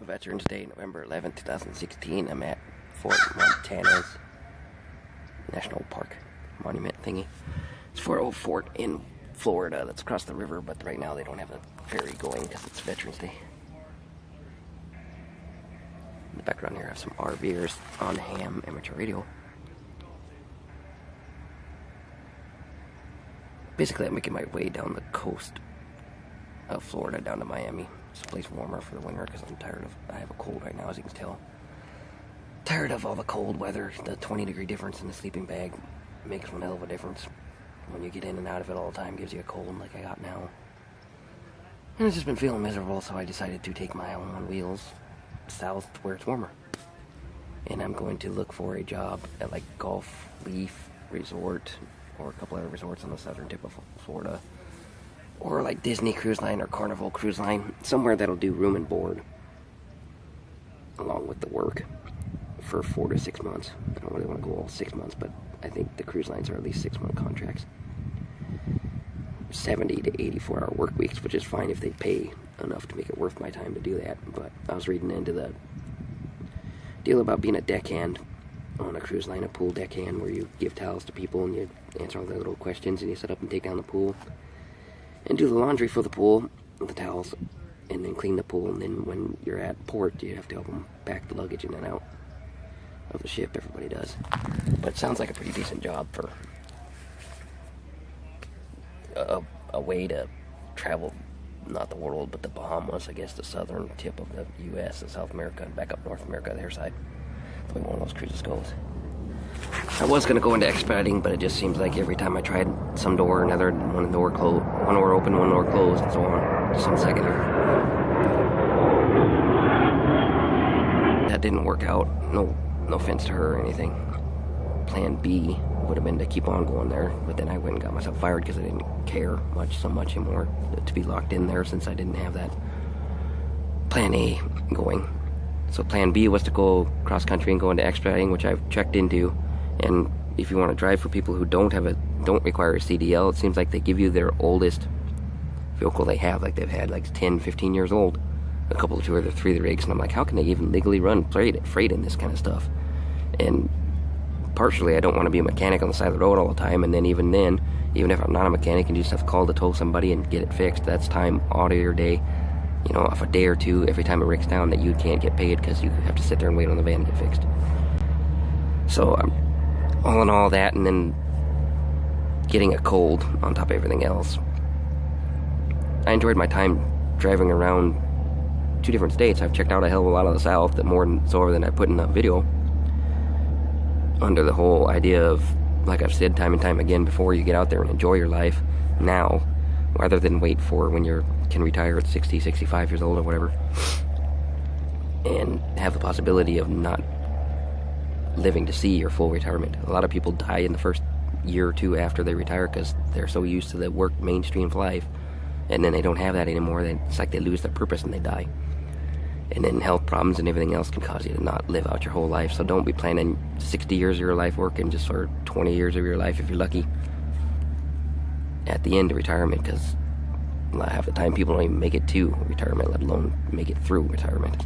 Veterans Day, November 11th, 2016. I'm at Fort Montanaz National Park Monument thingy. It's for an old fort in Florida that's across the river, but right now they don't have a ferry going because it's Veterans Day. In the background here I have some RVers on ham amateur radio. Basically I'm making my way down the coast of Florida down to Miami. It's a place warmer for the winter because I have a cold right now, as you can tell. Tired of all the cold weather. The 20-degree difference in the sleeping bag makes one hell of a difference. When you get in and out of it all the time, gives you a cold like I got now. And I've just been feeling miserable, so I decided to take my own on wheels south to where it's warmer. And I'm going to look for a job at like Gulf Leaf Resort or a couple other resorts on the southern tip of Florida. Or like Disney Cruise Line or Carnival Cruise Line. Somewhere that'll do room and board along with the work for 4 to 6 months. I don't really want to go all 6 months, but I think the cruise lines are at least 6-month contracts. 70 to 84-hour work weeks, which is fine if they pay enough to make it worth my time to do that. But I was reading into the deal about being a deckhand on a cruise line, a pool deckhand, where you give towels to people and you answer all their little questions and you set up and take down the pool and do the laundry for the pool with the towels and then clean the pool. And then when you're at port, you have to help them pack the luggage in and out of the ship. Everybody does. But it sounds like a pretty decent job for a way to travel, not the world, but the Bahamas, I guess the southern tip of the U.S. and South America, and back up North America, their side. The way one of those cruises goes. I was going to go into expediting, but it just seems like every time I tried some door or another, one door closed, one door open, one door closed, and so on. Just 1 second here. That didn't work out. No offense to her or anything. Plan B would have been to keep on going there, but then I went and got myself fired because I didn't care so much anymore to be locked in there since I didn't have that Plan A going. So Plan B was to go cross country and go into expediting, which I've checked into. And if you want to drive for people who don't require a CDL, it seems like they give you their oldest vehicle they have, like they've had like 10, 15 years old, a couple of 2 or 3 of the rigs, and I'm like, how can they even legally run freight in this kind of stuff? And partially, I don't want to be a mechanic on the side of the road all the time, and then, even if I'm not a mechanic and you just have to call to tow somebody and get it fixed, that's time out of your day, off a day or two every time it breaks down that you can't get paid because you have to sit there and wait on the van to get fixed. So all in all that, and then getting a cold on top of everything else, I enjoyed my time driving around 2 different states. I've checked out a hell of a lot of the South, more than I put in the video, under the whole idea of, like I've said time and time again before, you get out there and enjoy your life now rather than wait for when you can retire at 60, 65 years old or whatever, and have the possibility of not living to see your full retirement. A lot of people die in the first year or 2 after they retire because they're so used to the work mainstream of life, and then they don't have that anymore. It's like they lose their purpose and they die. And then health problems and everything else can cause you to not live out your whole life. So don't be planning 60 years of your life working just for 20 years of your life, if you're lucky, at the end of retirement, because half the time people don't even make it to retirement, let alone make it through retirement.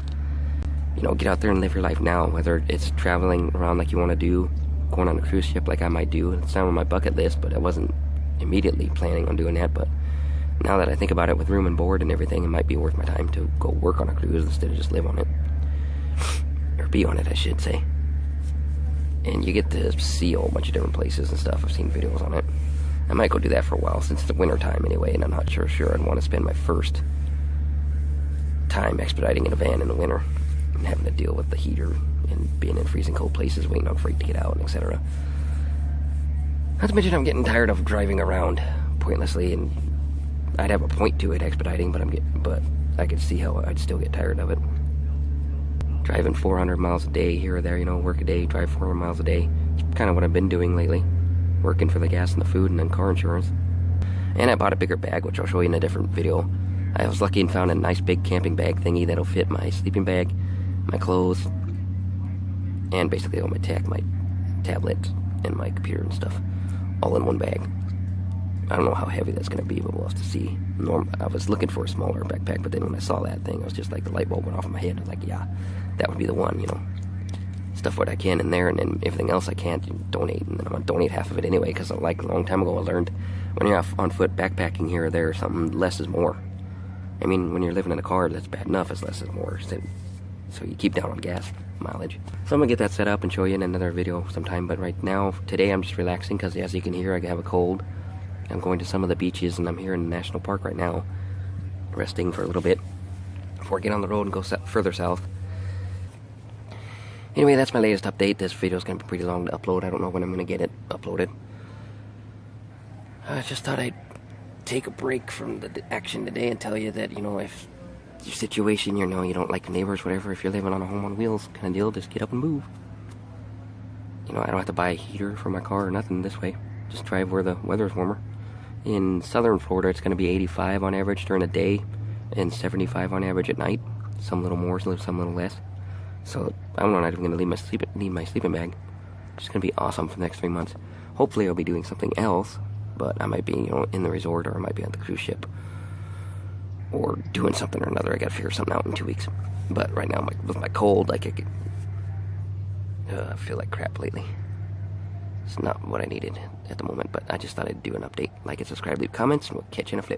Get out there and live your life now, whether it's traveling around like you want to do, going on a cruise ship like I might do. It's not on my bucket list, but I wasn't immediately planning on doing that. But now that I think about it, with room and board and everything, it might be worth my time to go work on a cruise instead of just live on it. Or be on it, I should say. And you get to see a whole bunch of different places and stuff. I've seen videos on it. I might go do that for a while, since it's the winter time anyway, and I'm not sure I'd want to spend my first time expediting in a van in the winter and having to deal with the heater and being in freezing cold places, waiting on freight to get out, etc. Not to mention I'm getting tired of driving around pointlessly, and I'd have a point to it expediting, but I could see how I'd still get tired of it. Driving 400 miles a day here or there, work a day, drive 400 miles a day. It's kind of what I've been doing lately. Working for the gas and the food and then car insurance. And I bought a bigger bag, which I'll show you in a different video. I was lucky and found a nice big camping bag thingy that'll fit my sleeping bag, my clothes, and basically all my tech, my tablet and my computer and stuff, all in one bag. I don't know how heavy that's going to be, but we'll have to see. I was looking for a smaller backpack, but then when I saw that thing, it was just like the light bulb went off in my head. I was like, yeah, that would be the one, you know. Stuff what I can in there, and then everything else I can't, donate. And then I'm going to donate half of it anyway, because like a long time ago I learned when you're on foot backpacking here or there, something less is more. I mean, when you're living in a car, that's bad enough, it's less is more. So you keep down on gas mileage. So I'm going to get that set up and show you in another video sometime, but right now, today I'm just relaxing, because as you can hear, I have a cold. I'm going to some of the beaches, and I'm here in the national park right now, resting for a little bit before I get on the road and go further south. Anyway, that's my latest update. This video is going to be pretty long to upload. I don't know when I'm going to get it uploaded. I just thought I'd take a break from the action today and tell you that, you know, if your situation, you know, you don't like neighbors, whatever, if you're living on a home on wheels kind of deal, just get up and move. You know, I don't have to buy a heater for my car or nothing this way. Just drive where the weather's warmer. In southern Florida, it's going to be 85 on average during the day and 75 on average at night. Some a little more, some a little less. So I'm not even going to leave my sleeping bag. It's going to be awesome for the next 3 months. Hopefully I'll be doing something else, but I might be, you know, in the resort, or I might be on the cruise ship, or doing something or another. I got to figure something out in 2 weeks. But right now, with my cold, like I feel like crap lately. It's not what I needed at the moment, but I just thought I'd do an update. Like and subscribe, leave comments, and we'll catch you in a flip.